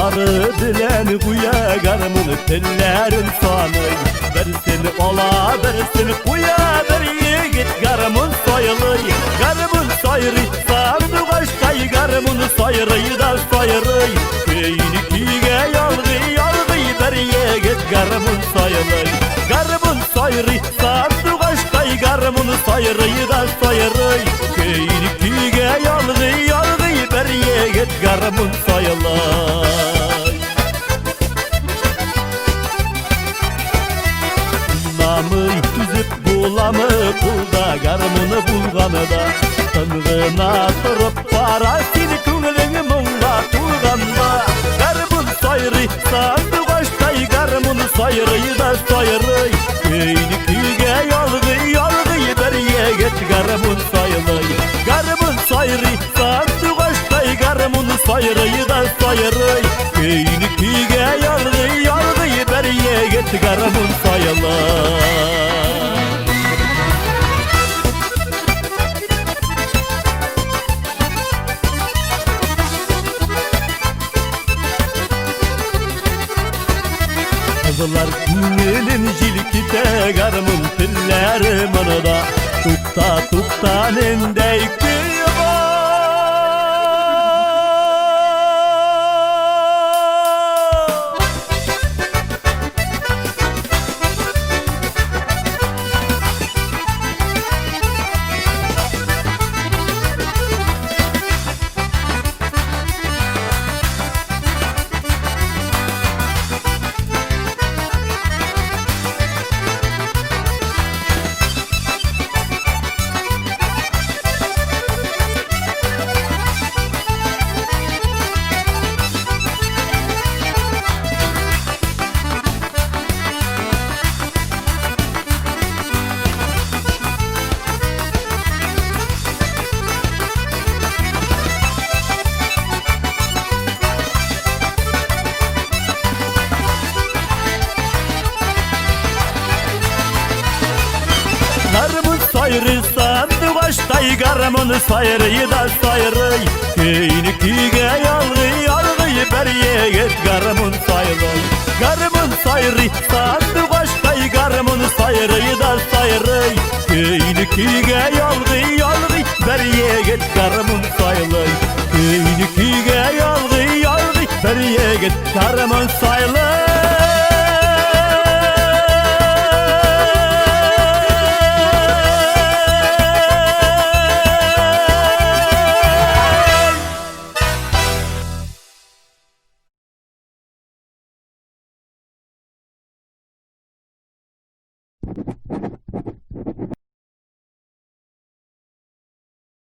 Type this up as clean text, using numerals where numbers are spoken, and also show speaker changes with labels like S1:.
S1: Sarı dilen kuya garımın tellerin sanıy. Bersini ola bersini kuya bir yigit garımın soyılır. Garımın soyri sandı başkay garımın soyrıyı da soyrıy. Köyünü kiyge yalgı yalgı bir yigit garımın soyılır. Garımın soyri sandı başkay garımın soyrıyı da soyrıy. Köyünü kiyge yalgı yalgı bir yigit garımın soyılır. Namı tüzüp bulamı bulda garmını bulganı da tınğına turup parasını künlüğü munda tulganda. Garmın sayrı sandı başkay garmını sayrıyı da sayrıy. Köyünü kıyge yalgı yalgı bir yigit garmın sayrıy. Garmın sayrı sandı başkay garmını sayrıyı da sayrıy. Köyünü kıyge yalgı yalgı bir yigit garmın sayrıy. Kızılar günelin jilkite garmın tillerim anada. Tukta tukta nendey kıyma. Garmın sayrı sandı başkay garmın sayrıyı da sayrıy. Köyünü kiyge yalgı yalgı bir yigit garmın sayrıy. Garmın sayrı sandı başkay garmın sayrıyı da sayrıy. Köyünü kiyge yalgı yalgı bir yigit garmın sayrıy. Köyünü kiyge yalgı yalgı bir yigit garmın sayrıy.
S2: You